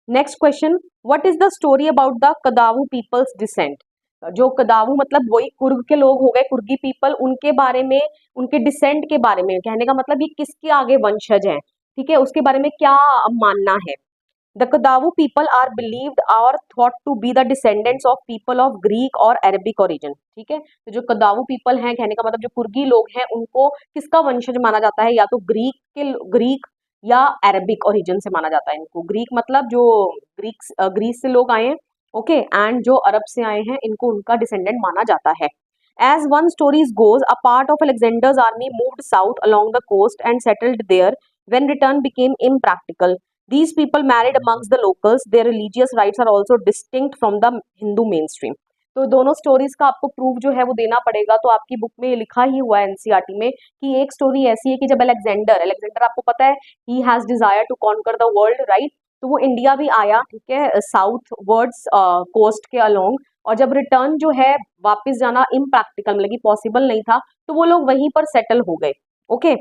Next question, what is the story about the Kodava people's descent? जो कदावू मतलब वही कुर्ग के लोग हो गए, कुर्गी पीपल, उनके बारे में, उनके डिसेंट के बारे में, कहने का मतलब ये किसके आगे वंशज हैं, ठीक है, उसके बारे में क्या मानना है। The Kadavu people are believed और thought to be the descendants of people of Greek और अरबिक ओरिजिन, ठीक है। तो जो कदावू पीपल हैं, कहने का मतलब जो कुर्गी लोग हैं, उनको किसका वंशज माना जाता है, या तो ग्रीक या अरबिक ओरिजिन से माना जाता है इनको। ग्रीक मतलब जो ग्रीस से लोग आए हैं, ओके, एंड जो अरब से आए हैं, इनको उनका डिसेंडेंट माना जाता है। As one story goes, a part of Alexander's army moved south along the coast and settled there when return became impractical. These people married amongst the locals. Their religious rites are also distinct from the Hindu mainstream. तो दोनों stories का आपको proof जो है वो देना पड़ेगा। तो आपकी बुक में लिखा ही हुआ है एनसीईआरटी में कि एक स्टोरी ऐसी है कि जब अलेक्जेंडर आपको पता है he has desire to conquer the world, right, तो वो इंडिया भी आया, ठीक है, साउथ वर्ड्स कोस्ट के अलोंग, और जब रिटर्न जो है वापस जाना इम्प्रैक्टिकल मतलब कि पॉसिबल नहीं था, तो वो लोग वहीं पर सेटल हो गए, ओके।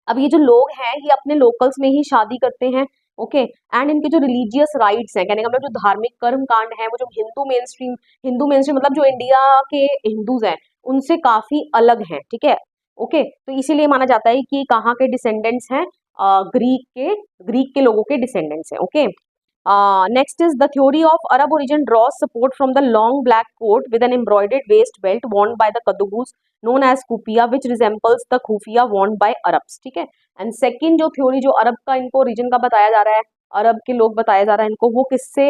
अब ये जो लोग हैं ये अपने लोकल्स में ही शादी करते हैं, ओके, एंड इनके जो रिलीजियस राइट्स हैं, कहने का मतलब जो धार्मिक कर्म कांड है, वो जो हिंदू मेन स्ट्रीम मतलब जो इंडिया के हिंदूज हैं उनसे काफी अलग हैं, ठीक है, ओके। तो इसीलिए माना जाता है कि कहाँ के डिसेंडेंट्स हैं, ग्रीक के लोगों के डिसेंडेंट्स हैं, okay. Next is the theory of Arab origin draws support from the long black coat with an embroidered waist belt worn by the Kadugus known as kufiya, which resembles the kufiya worn by Arabs, ठीक है। And second जो theory जो अरब का इनको origin का बताया जा रहा है, अरब के लोग बताया जा रहा है इनको, वो किससे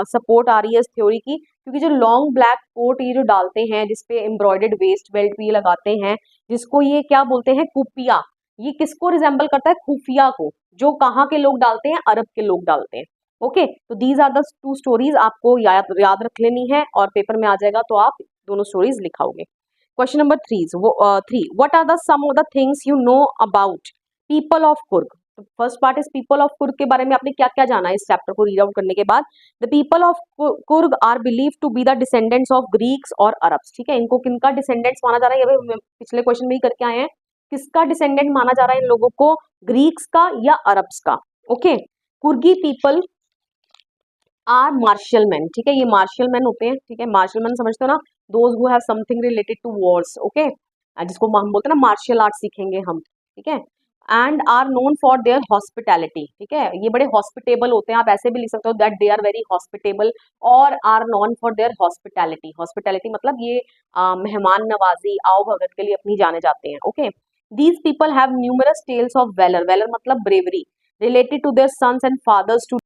सपोर्ट आ रही है इस थ्योरी की, क्योंकि जो लॉन्ग ब्लैक कोट ये जो डालते हैं जिसपे एम्ब्रॉयडर्ड वेस्ट बेल्ट भी लगाते हैं, जिसको ये क्या बोलते हैं, कुफिया, ये किसको रिजेंबल करता है, खुफिया को, जो कहाँ के लोग डालते हैं, अरब के लोग डालते हैं, ओके। तो these are the two stories, आपको याद रख लेनी है और पेपर में आ जाएगा तो आप दोनों स्टोरीज लिखाओगे। Question number 3, what are the some of the things you know about people of Coorg? First part is people of Coorg के बारे में आपने क्या क्या जाना इस चैप्टर को रीड आउट करने के बाद। The people of Coorg are believe to be the descendants of Greeks और अरब्स, ठीक है। इनको किनका डिसेंडेंट्स माना जा रहा है, ये पिछले क्वेश्चन में ही करके आए हैं, किसका डिसेंडेंट माना जा रहा है इन लोगों को, ग्रीक्स का या अरब्स का, okay. Coorgi people are martial man, ठीक है, ये मार्शल मैन होते हैं, ठीक है, मार्शल मैन समझते हो ना, those who have something related to wars, okay, जिसको हम बोलते हैं ना मार्शल आर्ट सीखेंगे हम, ठीक है। And are known for their hospitality, ठीक है, ये बड़े हॉस्पिटेबल होते हैं, आप ऐसे भी लिख सकते हो that they are very hospitable, और are known for their hospitality, hospitality मतलब ये मेहमान नवाजी, आओ भगत के लिए अपनी जाने जाते हैं, okay. These people have numerous tales of valour, valour मतलब bravery, related to their sons and fathers to